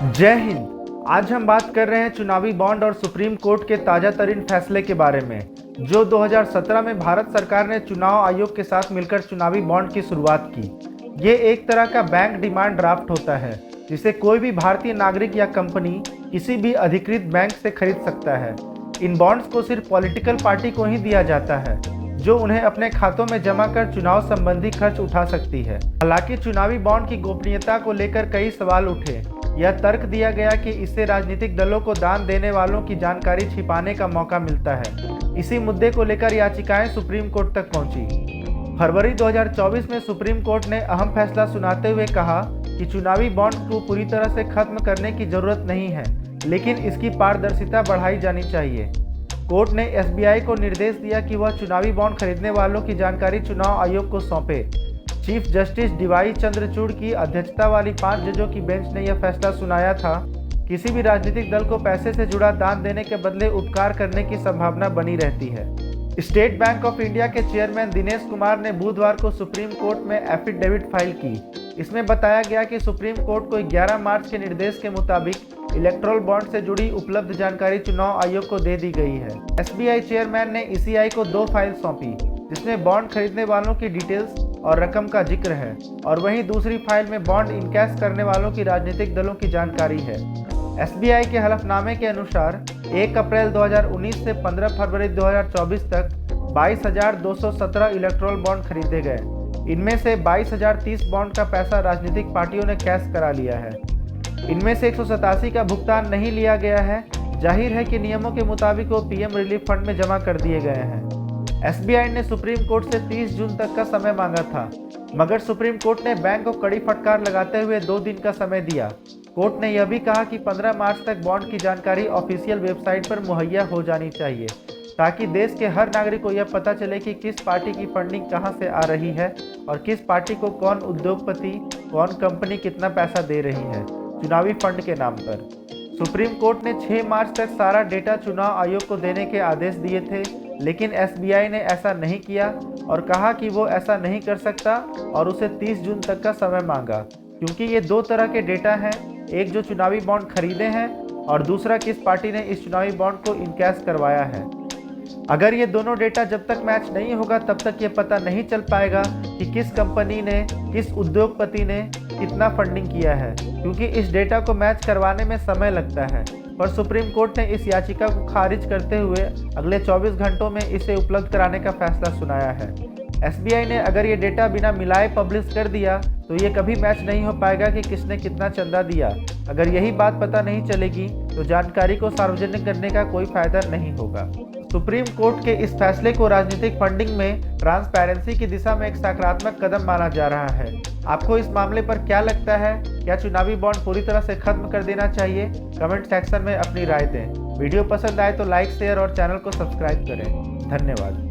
जय हिंद। आज हम बात कर रहे हैं चुनावी बॉन्ड और सुप्रीम कोर्ट के ताजा तरीन फैसले के बारे में, जो 2017 में भारत सरकार ने चुनाव आयोग के साथ मिलकर चुनावी बॉन्ड की शुरुआत की। ये एक तरह का बैंक डिमांड ड्राफ्ट होता है, जिसे कोई भी भारतीय नागरिक या कंपनी किसी भी अधिकृत बैंक से खरीद सकता है। इन बॉन्ड्स को सिर्फ पॉलिटिकल पार्टी को ही दिया जाता है, जो उन्हें अपने खातों में जमा कर चुनाव संबंधी खर्च उठा सकती है। हालांकि चुनावी बॉन्ड की गोपनीयता को लेकर कई सवाल उठे। यह तर्क दिया गया कि इससे राजनीतिक दलों को दान देने वालों की जानकारी छिपाने का मौका मिलता है। इसी मुद्दे को लेकर याचिकाएं सुप्रीम कोर्ट तक पहुंची। फरवरी 2024 में सुप्रीम कोर्ट ने अहम फैसला सुनाते हुए कहा कि चुनावी बॉन्ड को पूरी तरह से खत्म करने की जरूरत नहीं है, लेकिन इसकी पारदर्शिता बढ़ाई जानी चाहिए। कोर्ट ने एसबीआई को निर्देश दिया कि वह चुनावी बॉन्ड खरीदने वालों की जानकारी चुनाव आयोग को सौंपे। चीफ जस्टिस डीवाई चंद्रचूड़ की अध्यक्षता वाली 5 जजों की बेंच ने यह फैसला सुनाया था। किसी भी राजनीतिक दल को पैसे से जुड़ा दान देने के बदले उपकार करने की संभावना बनी रहती है। स्टेट बैंक ऑफ इंडिया के चेयरमैन दिनेश कुमार ने बुधवार को सुप्रीम कोर्ट में एफिडेविट फाइल की। इसमें बताया गया कि सुप्रीम कोर्ट को 11 मार्च के निर्देश के मुताबिक इलेक्टोरल बॉन्ड से जुड़ी उपलब्ध जानकारी चुनाव आयोग को दे दी गई है। एसबीआई चेयरमैन ने ईसीआई को 2 फाइल सौंपी, जिसमें बॉन्ड खरीदने वालों की डिटेल्स और रकम का जिक्र है, और वहीं दूसरी फाइल में बॉन्ड इनकैश करने वालों की राजनीतिक दलों की जानकारी है। एसबीआई के हलफनामे के अनुसार 1 अप्रैल 2019 से 15 फरवरी 2024 तक 22,217 इलेक्टोरल बॉन्ड खरीदे गए। इनमें से 22,030 बॉन्ड का पैसा राजनीतिक पार्टियों ने कैश करा लिया है। इनमें से 187 का भुगतान नहीं लिया गया है। जाहिर है कि नियमों के मुताबिक वो पीएम रिलीफ फंड में जमा कर दिए गए हैं। एसबीआई ने सुप्रीम कोर्ट से 30 जून तक का समय मांगा था, मगर सुप्रीम कोर्ट ने बैंक को कड़ी फटकार लगाते हुए 2 दिन का समय दिया। कोर्ट ने यह भी कहा कि 15 मार्च तक बॉन्ड की जानकारी ऑफिशियल वेबसाइट पर मुहैया हो जानी चाहिए, ताकि देश के हर नागरिक को यह पता चले कि किस पार्टी की फंडिंग कहां से आ रही है और किस पार्टी को कौन उद्योगपति, कौन कंपनी कितना पैसा दे रही है चुनावी फंड के नाम पर। सुप्रीम कोर्ट ने 6 मार्च तक सारा डेटा चुनाव आयोग को देने के आदेश दिए थे, लेकिन एसबीआई ने ऐसा नहीं किया और कहा कि वो ऐसा नहीं कर सकता और उसे 30 जून तक का समय मांगा, क्योंकि ये 2 तरह के डेटा हैं, एक जो चुनावी बॉन्ड खरीदे हैं और दूसरा किस पार्टी ने इस चुनावी बॉन्ड को इनकैश करवाया है। अगर ये दोनों डेटा जब तक मैच नहीं होगा तब तक ये पता नहीं चल पाएगा कि किस कंपनी ने, किस उद्योगपति ने कितना फंडिंग किया है, क्योंकि इस डेटा को मैच करवाने में समय लगता है। पर सुप्रीम कोर्ट ने इस याचिका को खारिज करते हुए अगले 24 घंटों में इसे उपलब्ध कराने का फैसला सुनाया है। एसबीआई ने अगर ये डेटा बिना मिलाए पब्लिश कर दिया तो ये कभी मैच नहीं हो पाएगा कि किसने कितना चंदा दिया। अगर यही बात पता नहीं चलेगी तो जानकारी को सार्वजनिक करने का कोई फायदा नहीं होगा। सुप्रीम कोर्ट के इस फैसले को राजनीतिक फंडिंग में ट्रांसपेरेंसी की दिशा में एक सकारात्मक कदम माना जा रहा है। आपको इस मामले पर क्या लगता है? क्या चुनावी बॉन्ड पूरी तरह से खत्म कर देना चाहिए? कमेंट सेक्शन में अपनी राय दें। वीडियो पसंद आए तो लाइक, शेयर और चैनल को सब्सक्राइब करें। धन्यवाद।